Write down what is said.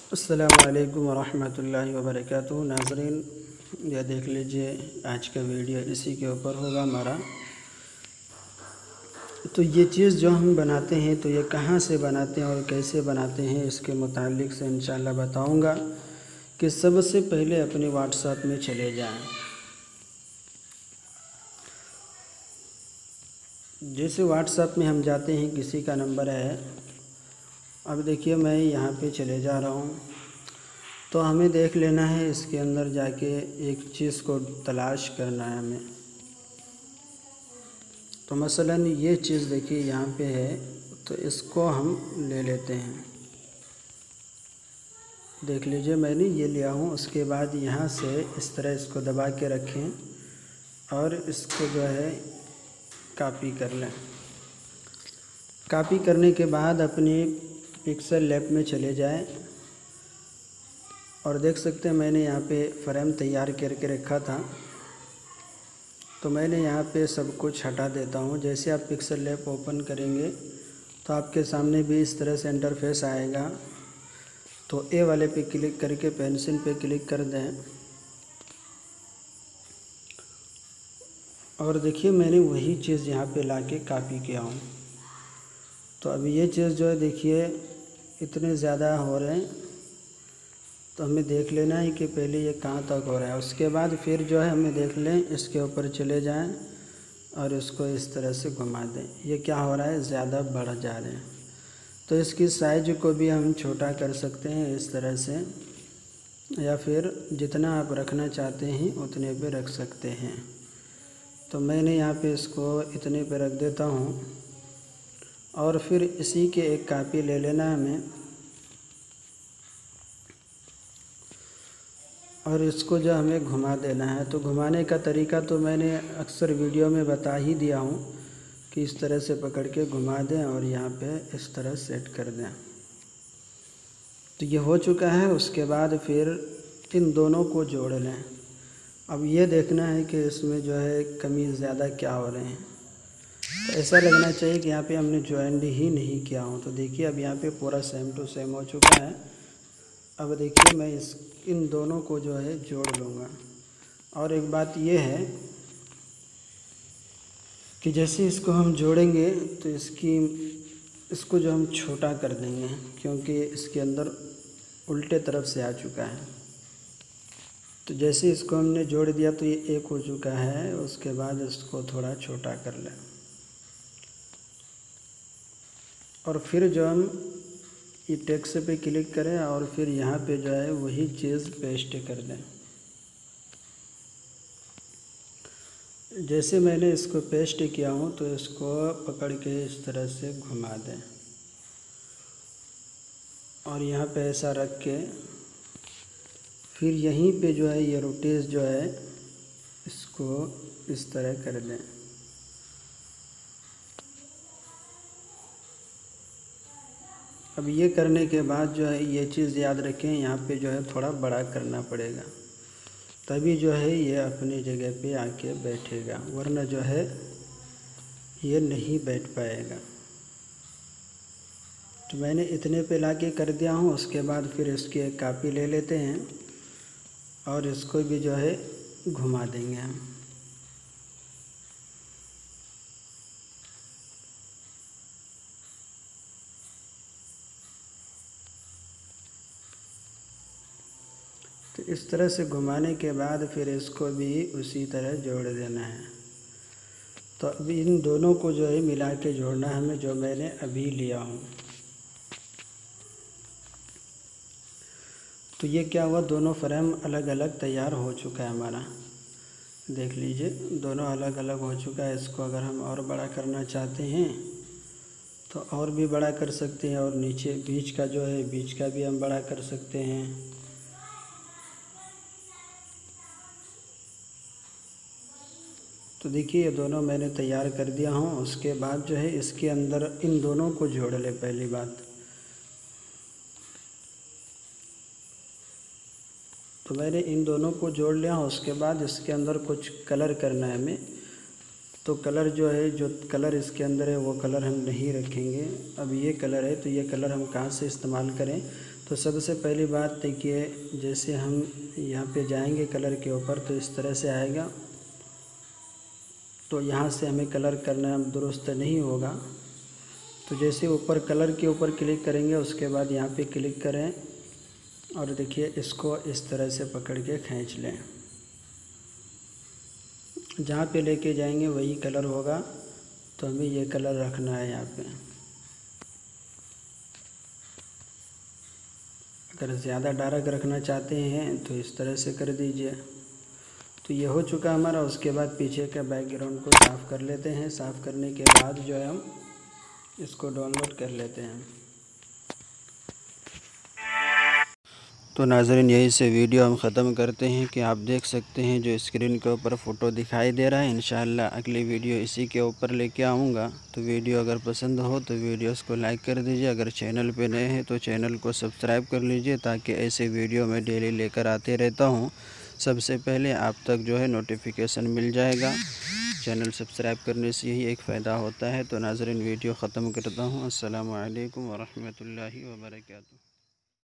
अस्सलामुअलैकुम वरहमतुल्लाहि वबरकातुहू। नाज़रीन, यह देख लीजिए, आज का वीडियो इसी के ऊपर होगा हमारा। तो ये चीज़ जो हम बनाते हैं तो ये कहाँ से बनाते हैं और कैसे बनाते हैं, इसके मुतालिक से इंशाअल्लाह बताऊंगा। कि सबसे पहले अपने व्हाट्सएप में चले जाएं। जैसे व्हाट्सएप में हम जाते हैं, किसी का नंबर है, अब देखिए मैं यहाँ पे चले जा रहा हूँ। तो हमें देख लेना है, इसके अंदर जाके एक चीज़ को तलाश करना है हमें। तो मसलन ये चीज़ देखिए यहाँ पे है, तो इसको हम ले लेते हैं। देख लीजिए मैंने ये लिया हूँ। उसके बाद यहाँ से इस तरह इसको दबा के रखें और इसको जो है कॉपी कर लें। कॉपी करने के बाद अपने पिक्सल लैब में चले जाएं और देख सकते हैं मैंने यहाँ पे फ्रेम तैयार करके रखा था। तो मैंने यहाँ पे सब कुछ हटा देता हूँ। जैसे आप पिक्सल लैब ओपन करेंगे तो आपके सामने भी इस तरह से इंटरफेस आएगा। तो ए वाले पे क्लिक करके पेंसिल पे क्लिक कर दें और देखिए मैंने वही चीज़ यहाँ पे लाके कॉपी किया हूँ। तो अभी ये चीज़ जो है देखिए इतने ज़्यादा हो रहे हैं, तो हमें देख लेना है कि पहले ये कहाँ तक हो रहा है। उसके बाद फिर जो है हमें देख लें, इसके ऊपर चले जाएं और इसको इस तरह से घुमा दें। ये क्या हो रहा है, ज़्यादा बढ़ जा रहे हैं। तो इसकी साइज को भी हम छोटा कर सकते हैं इस तरह से, या फिर जितना आप रखना चाहते हैं उतने पे रख सकते हैं। तो मैंने यहाँ पे इसको इतने पे रख देता हूँ और फिर इसी के एक कॉपी ले लेना है हमें और इसको जो हमें घुमा देना है। तो घुमाने का तरीका तो मैंने अक्सर वीडियो में बता ही दिया हूँ कि इस तरह से पकड़ के घुमा दें और यहाँ पे इस तरह सेट कर दें। तो ये हो चुका है। उसके बाद फिर इन दोनों को जोड़ लें। अब ये देखना है कि इसमें जो है कमी ज़्यादा क्या हो रहे हैं। तो ऐसा लगना चाहिए कि यहाँ पे हमने ज्वाइंट ही नहीं किया हो। तो देखिए अब यहाँ पे पूरा सेम टू सेम हो चुका है। अब देखिए मैं इन दोनों को जो है जोड़ लूँगा। और एक बात ये है कि जैसे इसको हम जोड़ेंगे तो इसको जो हम छोटा कर देंगे, क्योंकि इसके अंदर उल्टे तरफ से आ चुका है। तो जैसे इसको हमने जोड़ दिया तो ये एक हो चुका है। उसके बाद इसको थोड़ा छोटा कर लें और फिर जो हम ये टेक्स्ट पे क्लिक करें और फिर यहाँ पे जो है वही चीज़ पेस्ट कर दें। जैसे मैंने इसको पेस्ट किया हूँ तो इसको पकड़ के इस तरह से घुमा दें और यहाँ पे ऐसा रख के फिर यहीं पे जो है ये रोटेट जो है इसको इस तरह कर दें। अब ये करने के बाद जो है ये चीज़ याद रखें, यहाँ पे जो है थोड़ा बड़ा करना पड़ेगा, तभी जो है ये अपनी जगह पे आके बैठेगा, वरना जो है ये नहीं बैठ पाएगा। तो मैंने इतने पे लाके कर दिया हूँ। उसके बाद फिर इसकी एक कॉपी ले लेते हैं और इसको भी जो है घुमा देंगे हम। तो इस तरह से घुमाने के बाद फिर इसको भी उसी तरह जोड़ देना है। तो अभी इन दोनों को जो है मिला के जोड़ना है हमें, जो मैंने अभी लिया हूँ। तो ये क्या हुआ, दोनों फ्रेम अलग अलग तैयार हो चुका है हमारा। देख लीजिए दोनों अलग अलग हो चुका है। इसको अगर हम और बड़ा करना चाहते हैं तो और भी बड़ा कर सकते हैं, और नीचे बीच का जो है बीच का भी हम बड़ा कर सकते हैं। तो देखिए ये दोनों मैंने तैयार कर दिया हूँ। उसके बाद जो है इसके अंदर इन दोनों को जोड़ ले। पहली बात तो मैंने इन दोनों को जोड़ लिया हूँ। उसके बाद इसके अंदर कुछ कलर करना है हमें। तो कलर जो है, जो कलर इसके अंदर है वो कलर हम नहीं रखेंगे। अब ये कलर है तो ये कलर हम कहाँ से इस्तेमाल करें, तो सबसे पहली बात देखिए, जैसे हम यहाँ पे जाएंगे कलर के ऊपर तो इस तरह से आएगा। तो यहाँ से हमें कलर करना दुरुस्त नहीं होगा। तो जैसे ऊपर कलर के ऊपर क्लिक करेंगे, उसके बाद यहाँ पे क्लिक करें और देखिए इसको इस तरह से पकड़ के खींच लें। जहाँ पे लेके जाएंगे वही कलर होगा, तो हमें ये कलर रखना है यहाँ पे। अगर ज़्यादा डार्क रखना चाहते हैं तो इस तरह से कर दीजिए। तो ये हो चुका हमारा। उसके बाद पीछे का बैकग्राउंड को साफ़ कर लेते हैं। साफ़ करने के बाद जो है हम इसको डाउनलोड कर लेते हैं। तो नाज़रीन, यही से वीडियो हम ख़त्म करते हैं कि आप देख सकते हैं जो स्क्रीन के ऊपर फ़ोटो दिखाई दे रहा है। इंशाअल्लाह अगली वीडियो इसी के ऊपर लेके आऊँगा। तो वीडियो अगर पसंद हो तो वीडियोस को लाइक कर दीजिए। अगर चैनल पे नए हैं तो चैनल को सब्सक्राइब कर लीजिए, ताकि ऐसे वीडियो मैं डेली लेकर आते रहता हूँ। सबसे पहले आप तक जो है नोटिफिकेशन मिल जाएगा। चैनल सब्सक्राइब करने से यही एक फ़ायदा होता है। तो नाज़रीन, वीडियो ख़त्म करता हूँ। अस्सलामु अलैकुम व रहमतुल्लाहि व बरकातुहू।